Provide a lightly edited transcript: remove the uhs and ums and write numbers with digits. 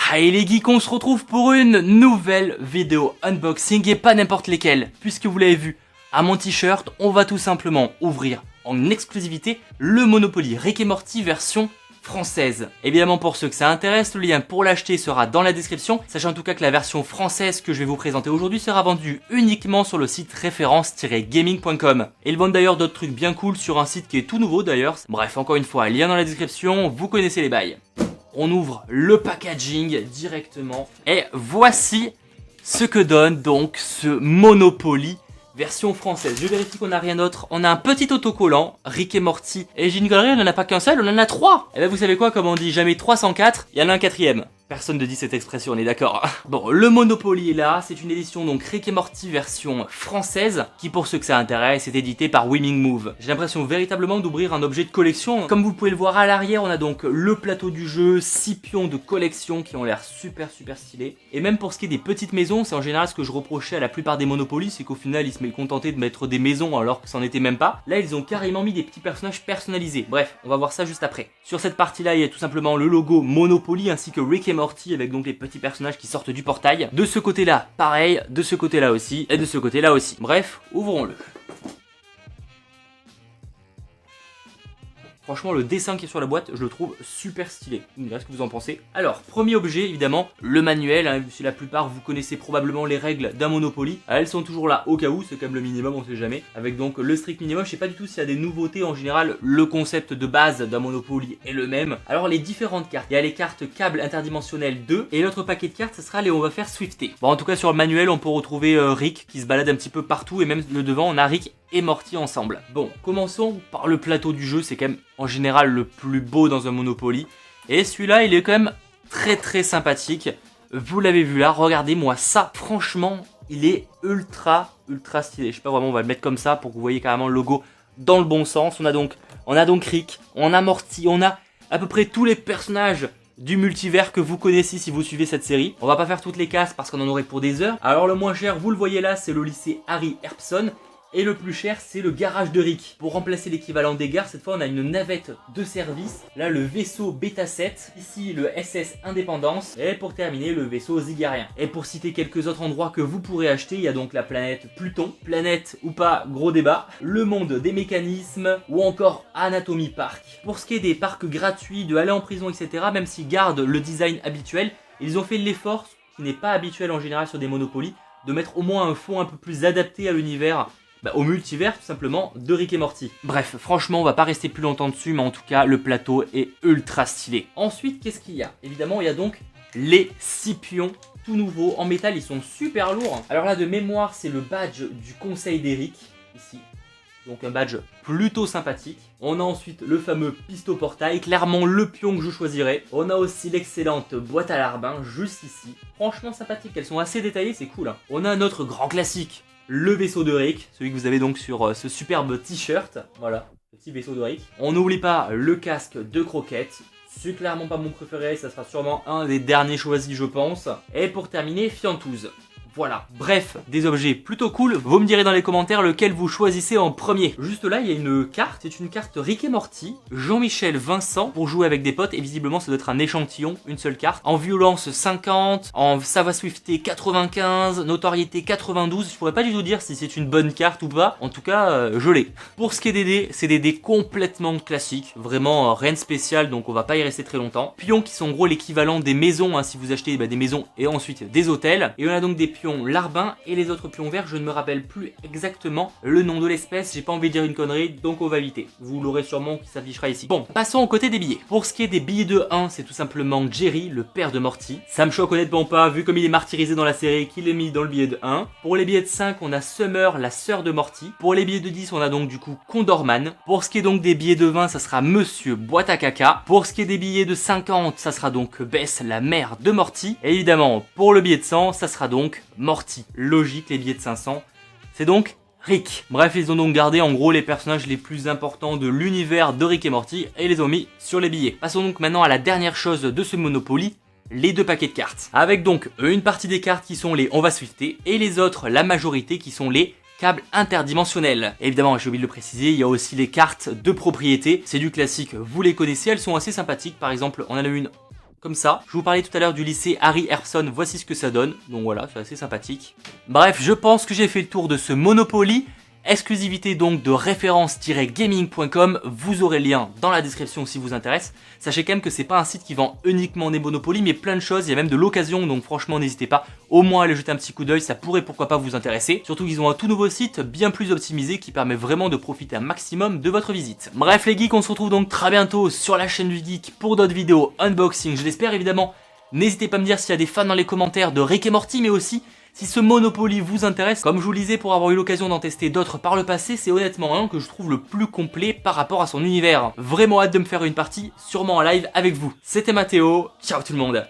Allez les geeks, on se retrouve pour une nouvelle vidéo unboxing et pas n'importe lesquelles. Puisque vous l'avez vu, à mon t-shirt, on va tout simplement ouvrir en exclusivité le Monopoly Rick et Morty version française. Évidemment pour ceux que ça intéresse, le lien pour l'acheter sera dans la description, sachant en tout cas que la version française que je vais vous présenter aujourd'hui sera vendue uniquement sur le site référence-gaming.com. Et ils vendent d'ailleurs d'autres trucs bien cool sur un site qui est tout nouveau d'ailleurs. Bref, encore une fois, lien dans la description, vous connaissez les bails. On ouvre le packaging directement et voici ce que donne donc ce Monopoly version française. Je vérifie qu'on n'a rien d'autre. On a un petit autocollant, Rick et Morty. Et j'ai une galerie, on n'en a pas qu'un seul, on en a 3. Et ben vous savez quoi, comme on dit jamais 304, il y en a un quatrième. Personne ne dit cette expression, on est d'accord. Bon, le Monopoly est là, c'est une édition donc Rick et Morty version française, qui pour ceux que ça intéresse est édité par Winning Move. J'ai l'impression véritablement d'ouvrir un objet de collection. Comme vous pouvez le voir à l'arrière, on a donc le plateau du jeu, 6 pions de collection qui ont l'air super stylés. Et même pour ce qui est des petites maisons, c'est en général ce que je reprochais à la plupart des Monopoly, c'est qu'au final ils se contentaient de mettre des maisons alors que c'en était même pas. Là ils ont carrément mis des petits personnages personnalisés. Bref, on va voir ça juste après. Sur cette partie là, il y a tout simplement le logo Monopoly ainsi que Rick et Morty avec donc les petits personnages qui sortent du portail. De ce côté là, pareil, de ce côté là aussi, et de ce côté là aussi. Bref, ouvrons-le. Franchement, le dessin qui est sur la boîte, je le trouve super stylé. Vous me direz ce que vous en pensez. Alors, premier objet, évidemment, le manuel. Hein, la plupart, vous connaissez probablement les règles d'un Monopoly. Elles sont toujours là au cas où, c'est quand même le minimum, on sait jamais. Avec donc le strict minimum, je sais pas du tout s'il y a des nouveautés. En général, le concept de base d'un Monopoly est le même. Alors, les différentes cartes. Il y a les cartes câbles interdimensionnelles 2. Et l'autre paquet de cartes, ce sera les on va faire Swifté. Bon, en tout cas, sur le manuel, on peut retrouver Rick qui se balade un petit peu partout. Et même le devant, on a Rick et Morty ensemble. Bon, commençons par le plateau du jeu, c'est quand même en général le plus beau dans un Monopoly. Et celui-là, il est quand même très sympathique. Vous l'avez vu là, regardez-moi ça. Franchement, il est ultra stylé. Je sais pas vraiment, on va le mettre comme ça pour que vous voyez carrément le logo dans le bon sens. On a donc Rick, on a Morty, on a à peu près tous les personnages du multivers que vous connaissez si vous suivez cette série. On va pas faire toutes les cases parce qu'on en aurait pour des heures. Alors le moins cher, vous le voyez là, c'est le lycée Harry Herpson. Et le plus cher, c'est le garage de Rick. Pour remplacer l'équivalent des gares, cette fois on a une navette de service. Là, le vaisseau Beta 7. Ici, le SS Indépendance. Et pour terminer, le vaisseau Zigarien. Et pour citer quelques autres endroits que vous pourrez acheter, il y a donc la planète Pluton. Planète ou pas, gros débat. Le monde des mécanismes. Ou encore Anatomy Park. Pour ce qui est des parcs gratuits, de aller en prison, etc., même s'ils gardent le design habituel, ils ont fait l'effort, qui n'est pas habituel en général sur des Monopoly, de mettre au moins un fond un peu plus adapté à l'univers. Au multivers tout simplement de Rick et Morty. Bref, franchement on va pas rester plus longtemps dessus, mais en tout cas le plateau est ultra stylé. Ensuite, qu'est-ce qu'il y a? Évidemment il y a donc les 6 pions tout nouveaux en métal, ils sont super lourds. Alors là de mémoire c'est le badge du conseil d'Eric, ici. Donc un badge plutôt sympathique. On a ensuite le fameux pisto portail, clairement le pion que je choisirais. On a aussi l'excellente boîte à larbin juste ici. Franchement sympathique, elles sont assez détaillées, c'est cool. Hein. On a un autre grand classique. Le vaisseau de Rick, celui que vous avez donc sur ce superbe t-shirt. Voilà, petit vaisseau de Rick. On n'oublie pas le casque de croquette. C'est clairement pas mon préféré, ça sera sûrement un des derniers choisis je pense. Et pour terminer, Fiantouz. Voilà, bref, des objets plutôt cool. Vous me direz dans les commentaires lequel vous choisissez en premier. Juste là, il y a une carte, c'est une carte Rick et Morty, Jean-Michel Vincent, pour jouer avec des potes, et visiblement ça doit être un échantillon, une seule carte. En violence 50, en ça va Swifté 95, notoriété 92, je pourrais pas du tout dire si c'est une bonne carte ou pas, en tout cas, je l'ai. Pour ce qui est des dés, c'est des dés complètement classiques, vraiment rien de spécial, donc on va pas y rester très longtemps. Pions qui sont en gros l'équivalent des maisons, hein, si vous achetez des maisons et ensuite des hôtels, et on a donc des pions larbin et les autres pions verts, je ne me rappelle plus exactement le nom de l'espèce, j'ai pas envie de dire une connerie, donc on va éviter. Vous l'aurez sûrement qui s'affichera ici. Bon, passons au côté des billets. Pour ce qui est des billets de 1, c'est tout simplement Jerry, le père de Morty. Ça me choque honnêtement pas, vu comme il est martyrisé dans la série, qu'il est mis dans le billet de 1. Pour les billets de 5, on a Summer, la sœur de Morty. Pour les billets de 10, on a donc du coup Condorman. Pour ce qui est donc des billets de 20, ça sera Monsieur Boîte à caca. Pour ce qui est des billets de 50, ça sera donc Bess, la mère de Morty. Et évidemment, pour le billet de 100, ça sera donc Morty. Logique, les billets de 500. C'est donc Rick. Bref, ils ont donc gardé en gros les personnages les plus importants de l'univers de Rick et Morty et les ont mis sur les billets. Passons donc maintenant à la dernière chose de ce Monopoly, les 2 paquets de cartes. Avec donc une partie des cartes qui sont les on va Swifté et les autres, la majorité, qui sont les câbles interdimensionnels. Évidemment, j'ai oublié de le préciser, il y a aussi les cartes de propriété. C'est du classique, vous les connaissez, elles sont assez sympathiques. Par exemple, on en a une comme ça. Je vous parlais tout à l'heure du lycée Harry Herson, voici ce que ça donne. Donc voilà, c'est assez sympathique. Bref, je pense que j'ai fait le tour de ce Monopoly. Exclusivité donc de référence-gaming.com, vous aurez le lien dans la description si vous intéresse. Sachez quand même que c'est pas un site qui vend uniquement des Monopoly, mais plein de choses, il y a même de l'occasion, donc franchement n'hésitez pas au moins à aller jeter un petit coup d'œil, ça pourrait pourquoi pas vous intéresser. Surtout qu'ils ont un tout nouveau site bien plus optimisé qui permet vraiment de profiter un maximum de votre visite. Bref les geeks, on se retrouve donc très bientôt sur la chaîne du geek pour d'autres vidéos unboxing, je l'espère évidemment. N'hésitez pas à me dire s'il y a des fans dans les commentaires de Rick et Morty, mais aussi si ce Monopoly vous intéresse. Comme je vous le disais, pour avoir eu l'occasion d'en tester d'autres par le passé, c'est honnêtement un que je trouve le plus complet par rapport à son univers. Vraiment hâte de me faire une partie, sûrement en live avec vous. C'était Mathéo, ciao tout le monde.